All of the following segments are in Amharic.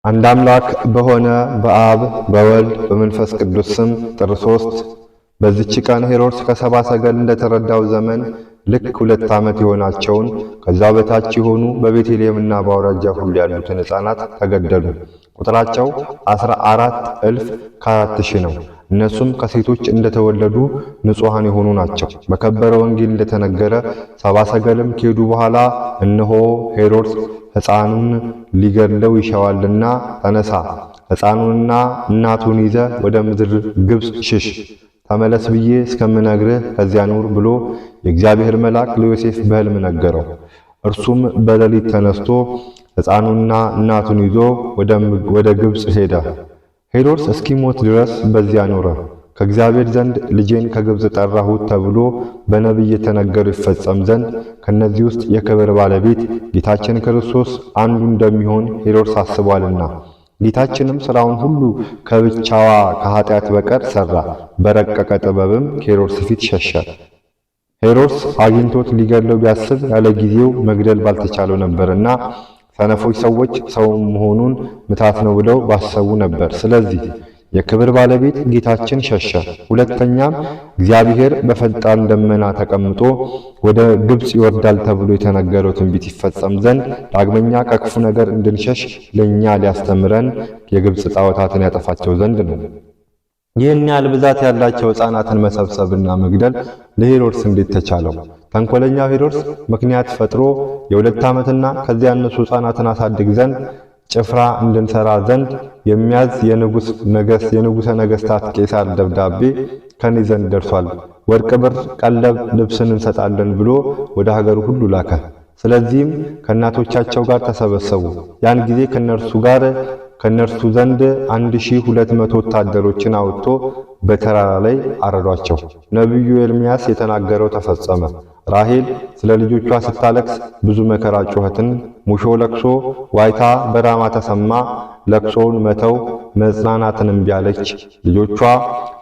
አንድ አምላክ በሆነ በአብ በወልድ በመንፈስ ቅዱስ ስም ጥር 3 በዚች ቀን ሄሮድስ ከሰብአ ሰገል እንደተረዳው ዘመን ልክ 2 ዓመት የሆናቸውን ከዛ በታች የሆኑ በቤተልሔምና በአውራጃ ሁሉ ያሉትን ሕፃናት ተገደሉ። ቁጥራቸው 14,000 ነው። እነሱም ከሴቶች እንደተወለዱ ንጹሐን የሆኑ ናቸው። በከበረ ወንጌል እንደተነገረ ሰብአ ሰገልም ከሄዱ በኋላ እነሆ ሄሮድስ ሕፃኑን ሊገድለው ይሻዋልና ተነሳ፣ ሕፃኑንና እናቱን ይዘ ወደ ምድር ግብጽ ሽሽ፣ ተመለስ ብዬ እስከምነግርህ ከዚያ ኑር ብሎ የእግዚአብሔር መልአክ ለዮሴፍ በሕልም ነገረው። እርሱም በሌሊት ተነስቶ ሕፃኑንና እናቱን ይዞ ወደ ግብጽ ሄደ። ሄሮድስ እስኪሞት ድረስ በዚያ ኖረ። ከእግዚአብሔር ዘንድ ልጄን ከግብጽ ጠራሁት ተብሎ በነቢይ የተነገረው ይፈጸም ዘንድ ከነዚህ ውስጥ የክብር ባለቤት ጌታችን ክርስቶስ አንዱ እንደሚሆን ሄሮድስ አስቧልና። ጌታችንም ሥራውን ሁሉ ከብቻዋ ከኃጢአት በቀር ሠራ። በረቀቀ ጥበብም ከሄሮድስ ፊት ሸሸ። ሄሮድስ አግኝቶት ሊገድለው ቢያስብ ያለ ጊዜው መግደል ባልተቻለው ነበርና ሰነፎች ሰዎች ሰው መሆኑን ምታት ነው ብለው ባሰቡ ነበር። ስለዚህ የክብር ባለቤት ጌታችን ሸሸ። ሁለተኛም እግዚአብሔር በፈጣን ደመና ተቀምጦ ወደ ግብጽ ይወርዳል ተብሎ የተነገረው ትንቢት ይፈጸም ዘንድ ዳግመኛ ከክፉ ነገር እንድንሸሽ ለኛ ሊያስተምረን የግብጽ ጣዖታትን ያጠፋቸው ዘንድ ነው። ይህን ያህል ብዛት ያላቸው ሕፃናትን መሰብሰብና መግደል ለሄሮድስ እንዴት ተቻለው? ተንኮለኛው ሄሮድስ ምክንያት ፈጥሮ የ2 ዓመትና ከዚያ ያነሱ ሕፃናትን አሳድግ ዘንድ ጭፍራ እንድንሰራ ዘንድ የሚያዝ የንጉሠ ነገሥታት ቄሳር ደብዳቤ ከኔ ዘንድ ደርሷል። ወርቅ፣ ብር፣ ቀለብ፣ ልብስን እንሰጣለን ብሎ ወደ ሀገሩ ሁሉ ላከ። ስለዚህም ከእናቶቻቸው ጋር ተሰበሰቡ። ያን ጊዜ ከነርሱ ዘንድ 1200 ወታደሮችን አውጥቶ በተራራ ላይ አረዷቸው። ነቢዩ ኤርምያስ የተናገረው ተፈጸመ። ራሔል ስለ ልጆቿ ስታለቅስ ብዙ መከራ ጩኸትን፣ ሙሾ፣ ለቅሶ፣ ዋይታ በራማ ተሰማ። ለቅሶውን መተው መጽናናትን እምቢ አለች።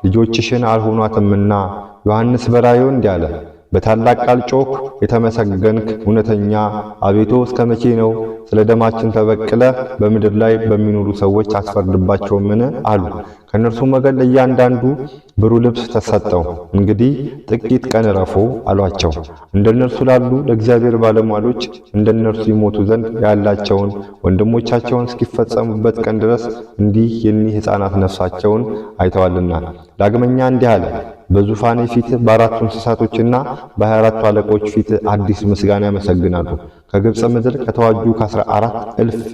ልጆችሽን አልሆኗትምና። ዮሐንስ በራእዩ እንዲህ አለ፣ በታላቅ ቃል ጮክ፣ የተመሰገንክ እውነተኛ አቤቱ እስከ መቼ ነው? ስለ ደማችን ተበቅለ በምድር ላይ በሚኖሩ ሰዎች አትፈርድባቸውምን? አሉ። ከእነርሱም ወገን ለእያንዳንዱ ብሩህ ልብስ ተሰጠው። እንግዲህ ጥቂት ቀን ረፉ አሏቸው። እንደነርሱ ላሉ ለእግዚአብሔር ባለሟሎች እንደነርሱ ይሞቱ ዘንድ ያላቸውን ወንድሞቻቸውን እስኪፈጸሙበት ቀን ድረስ እንዲህ የኒህ ሕፃናት ነፍሳቸውን አይተዋልና። ዳግመኛ እንዲህ አለ፣ በዙፋኔ ፊት በ4 እንስሳቶችና በ24 አለቆች ፊት አዲስ ምስጋና ያመሰግናሉ። ከግብጽ ምድር ከተዋጁ ከ14,000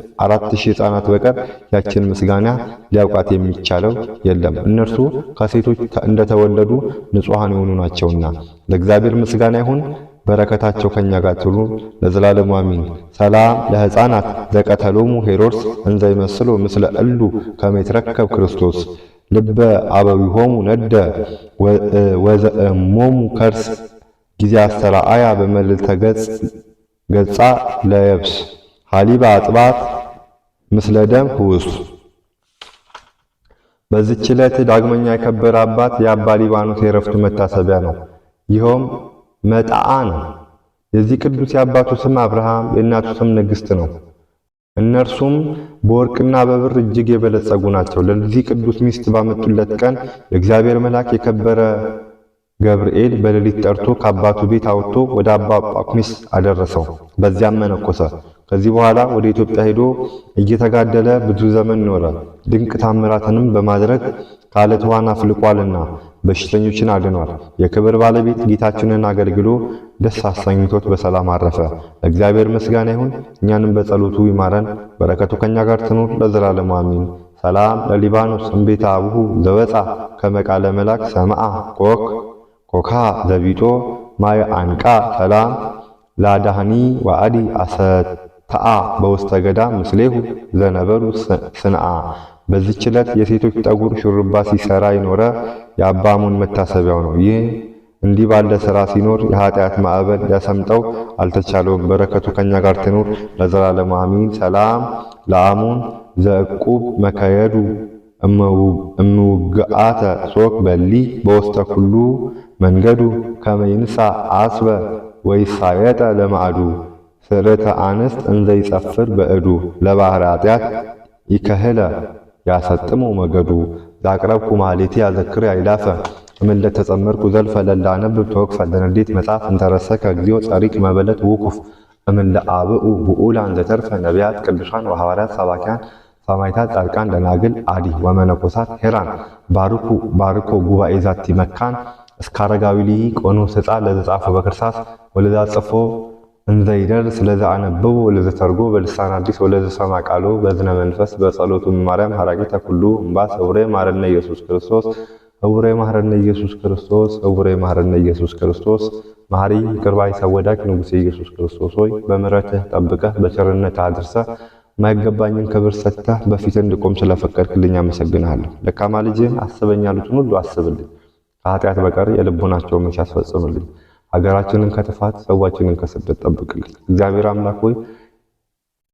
ሕፃናት በቀር ያችን ምስጋና ሊያውቃት የሚቻለው የለም። እነርሱ ከሴቶች እንደተወለዱ ንጹሐን የሆኑ ናቸውና። ለእግዚአብሔር ምስጋና ይሁን፣ በረከታቸው ከኛ ጋር ትኑር ለዘላለሙ አሜን። ሰላም ለሕፃናት ዘቀተሎሙ ሄሮድስ እንዘ ይመስሉ ምስለ እሉ ከመ ይትረከብ ክርስቶስ ልበ አበዊሆሙ ነደ ወዘእሞሙ ከርስ ጊዜ አስተራአያ በመልዕልተ ገጻ ለየብስ ሐሊባ አጥባት ምስለ ደም ህውስ። በዚህች ዕለት ዳግመኛ የከበረ አባት የአባ ሊባኖስ የዕረፍቱ መታሰቢያ ነው። ይኸውም መጣዓ ነው። የዚህ ቅዱስ የአባቱ ስም አብርሃም የእናቱ ስም ንግሥት ነው። እነርሱም በወርቅና በብር እጅግ የበለጸጉ ናቸው። ለዚህ ቅዱስ ሚስት ባመጡለት ቀን የእግዚአብሔር መልአክ የከበረ ገብርኤል በሌሊት ጠርቶ ከአባቱ ቤት አውጥቶ ወደ አባ ጳኩሚስ አደረሰው። በዚያም መነኮሰ። ከዚህ በኋላ ወደ ኢትዮጵያ ሄዶ እየተጋደለ ብዙ ዘመን ኖረ። ድንቅ ታምራትንም በማድረግ ከዓለት ውሃን አፍልቋልና በሽተኞችን አድኗል። የክብር ባለቤት ጌታችንን አገልግሎ ደስ አሰኝቶት በሰላም አረፈ። ለእግዚአብሔር ምስጋና ይሁን፣ እኛንም በጸሎቱ ይማረን፣ በረከቱ ከኛ ጋር ትኑር ለዘላለሙ አሜን። ሰላም ለሊባኖስ እምቤተ አቡሁ ዘወፃ ከመቃለ መልአክ ሰማዓ ኮካ ዘቢጦ ማይ አንቃ ሰላም ላዳህኒ ወአዲ አሰተአ በውስተ ገዳም ምስሌሁ ዘነበሩ ስንአ። በዚህች ዕለት የሴቶች ጠጉር ሹርባ ሲሰራ የኖረ የአባ አሞን መታሰቢያው ነው። ይህ እንዲህ ባለ ሥራ ሲኖር የኃጢአት ማዕበል ሊያሰምጠው አልተቻለውም። በረከቱ ከኛ ጋር ትኑር ለዘላለሙ አሜን። ሰላም ለአሞን ዘዕቁብ መከየዱ እምውግአተ ሶክ በሊ በውስተ ኩሉ መንገዱ ከመይንሳ አስበ ወይሳየጠ ለማዕዱ ስርተ አንስት እንዘ ይጸፍር በእዱ ለባህር ኃጢአት ይከህለ ያሰጥሙ መገዱ ዛቅረብኩ ማሌቲ ያዘክር ያይላፈ ምን ለተጸመርኩ ዘልፈ ለላነብብ ተወክፈ ለንዴት መጽሐፍ እንተረሰከ እግዚኦ ጸሪቅ መበለት ውቁፍ እምን ለአብኡ ብኡላን ዘተርፈ ነቢያት ቅዱሳን ወሐዋርያት ሰባኪያን ሰማዕታት ጻድቃን ደናግል አዲ ወመነኮሳት ሄራን ባርኮ ጉባኤ ዛቲ መካን እስከ አረጋዊ ሊቅ ወንዑስ ሕፃን ለዘጻፈ በክርሳስ ወለዛ ጽፎ እንዘይደር ስለዛ አነበቡ ወለዘ ተርጎ በልሳን አዲስ ወለዘ ሰማ ቃሉ በዝነ መንፈስ በጸሎቱ ማርያም ሐራቂተ ኩሉ እምባ ሰውሬ ማረነ ኢየሱስ ክርስቶስ ሰውሬ ማረነ ኢየሱስ ክርስቶስ ሰውሬ ማረነ ኢየሱስ ክርስቶስ ማሪ ቅርባይ ሰወዳክ ንጉሴ ኢየሱስ ክርስቶስ ሆይ በምሕረትህ ጠብቀህ በቸርነት አድርሰህ ማይገባኝን ክብር ሰጥተህ በፊት እንድቆም ስለፈቀድክልኝ አመሰግናለሁ። ደካማ ልጅህን አስበኝ ያሉትን ሁሉ አስብልኝ፣ ከኃጢአት በቀር የልቦናቸውን መሻት ፈጽምልኝ። ሀገራችንን ከጥፋት ሰዋችንን ከስደት ጠብቅልኝ። እግዚአብሔር አምላክ ሆይ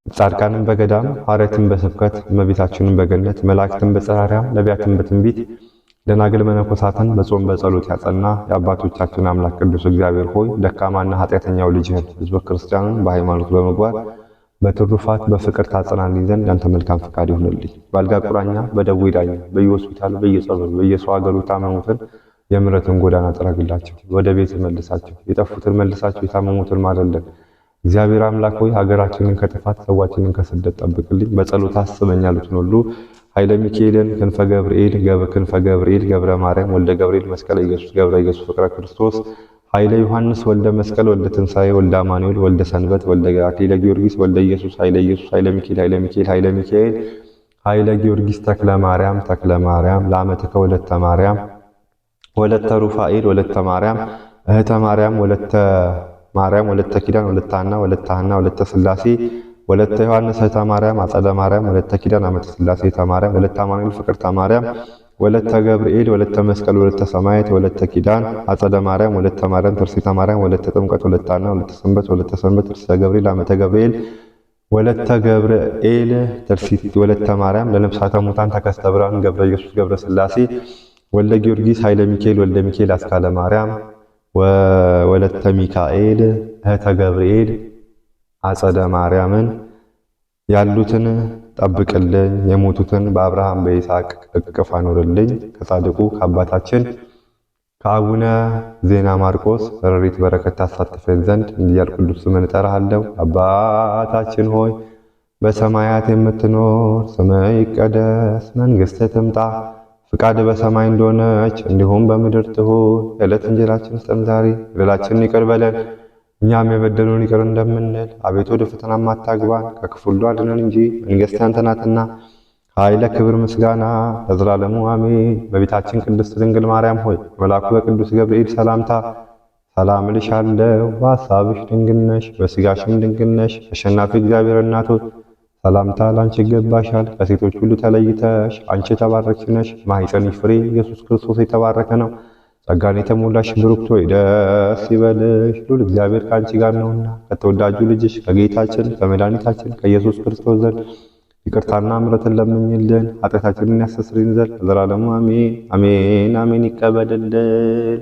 ጻድቃንን በገዳም ሐዋርያትን በስብከት እመቤታችንን በገነት መላእክትን በጸራሪያም ነቢያትን በትንቢት ደናግል መነኮሳትን በጾም በጸሎት ያጸና የአባቶቻችን አምላክ ቅዱስ እግዚአብሔር ሆይ ደካማና ኃጢአተኛው ልጅህን ሕዝበ ክርስቲያኑን በሃይማኖት በመግባት በትሩፋት በፍቅር ታጸናልኝ ዘንድ ያንተ መልካም ፈቃድ ይሁንልኝ። ባልጋ ቁራኛ በደዌ ዳኛ በየሆስፒታሉ በየጸበሉ በየሰው ሀገሩ የታመሙትን የምሕረትን ጎዳና ጥረግላቸው፣ ወደ ቤት መልሳቸው፣ የጠፉትን መልሳቸው፣ የታመሙትን ማረልን። እግዚአብሔር አምላክ ሆይ ሀገራችንን ከጥፋት ሰዋችንን ከስደት ጠብቅልኝ። በጸሎት አስበኝ ያሉትን ሁሉ ኃይለ ሚካኤልን ክንፈ ገብርኤል ገብረ ማርያም ወልደ ገብርኤል መስቀለ ኢየሱስ ገብረ ኢየሱስ ፍቅረ ክርስቶስ ኃይለ ዮሐንስ ወልደ መስቀል ወልደ ትንሣኤ ወልደ አማኑኤል ወልደ ሰንበት ወልደ አክሊለ ጊዮርጊስ ወልደ ኢየሱስ ኃይለ ሚካኤል ኃይለ ጊዮርጊስ ተክለ ማርያም ለአመትከ ወለተ ማርያም ወለተ ሩፋኤል ወለተ ማርያም እህተ ማርያም ወለተ ኪዳን ወለተ ሐና ወለተ ሥላሴ ወለተ ዮሐንስ እህተ ማርያም አጸደ ማርያም ወለተ ኪዳን አመተ ሥላሴ እህተ ማርያም ወለተ አማኑኤል ፍቅርተ ማርያም ወለተ ገብርኤል ወለተ መስቀል ወለተ ሰማያት ወለተ ኪዳን አጸደ ማርያም ወለተ ማርያም ትርሲተ ማርያም ወለተ ጥምቀት ወለተ ሐና ወለተ ሰንበት ትርሲተ ገብርኤል አመተ ገብርኤል ወለተ ገብርኤል ትርሲት ወለተ ማርያም ለነፍሳተ ሙታን ተከስተ ብርሃን ገብረ ኢየሱስ ገብረ ሥላሴ ወልደ ጊዮርጊስ ኃይለ ሚካኤል ወልደ ሚካኤል አስካለ ማርያም ወለተ ሚካኤል እህተ ገብርኤል አጸደ ማርያምን ያሉትን ጠብቅልኝ። የሞቱትን በአብርሃም በይስሐቅ እቅፍ አኖርልኝ። ከጻድቁ ከአባታችን ከአቡነ ዜና ማርቆስ ረድኤት በረከት ታሳትፈን ዘንድ እንዲያል ቅዱስ ስምን እጠራሃለሁ። አባታችን ሆይ በሰማያት የምትኖር ስምህ ይቀደስ፣ መንግሥትህ ትምጣ፣ ፍቃድ በሰማይ እንደሆነች እንዲሁም በምድር ትሁን። የዕለት እንጀራችንን ስጠን ዛሬ፣ በደላችንን ይቅር በለን እኛም የበደሉን ይቅር እንደምንል፣ አቤቱ ወደ ፈተና አታግባን ከክፉ ሁሉ አድነን እንጂ መንግሥት ያንተ ናትና ኃይለ፣ ክብር፣ ምስጋና ለዘላለሙ አሜን። በቤታችን ቅድስት ድንግል ማርያም ሆይ መልአኩ በቅዱስ ገብርኤል ሰላምታ ሰላም እልሻለሁ። በሐሳብሽ ድንግል ነሽ፣ በሥጋሽም ድንግል ነሽ። አሸናፊ እግዚአብሔር እናት ሆይ ሰላምታ ላንቺ ይገባሻል። ከሴቶች ሁሉ ተለይተሽ አንቺ የተባረክሽ ነሽ። ማኅፀንሽ ፍሬ ኢየሱስ ክርስቶስ የተባረከ ነው። ጸጋን የተሞላሽ ብሩክት ሆይ ደስ ይበልሽ፣ ሉል እግዚአብሔር ከአንቺ ጋር ነውና ከተወዳጁ ልጅሽ ከጌታችን ከመድኃኒታችን ከኢየሱስ ክርስቶስ ዘንድ ይቅርታና ምሕረትን ለምኝልን ኃጢአታችንን ያስተሰርይልን ዘንድ ለዘላለሙ አሜን አሜን አሜን። ይቀበልልን።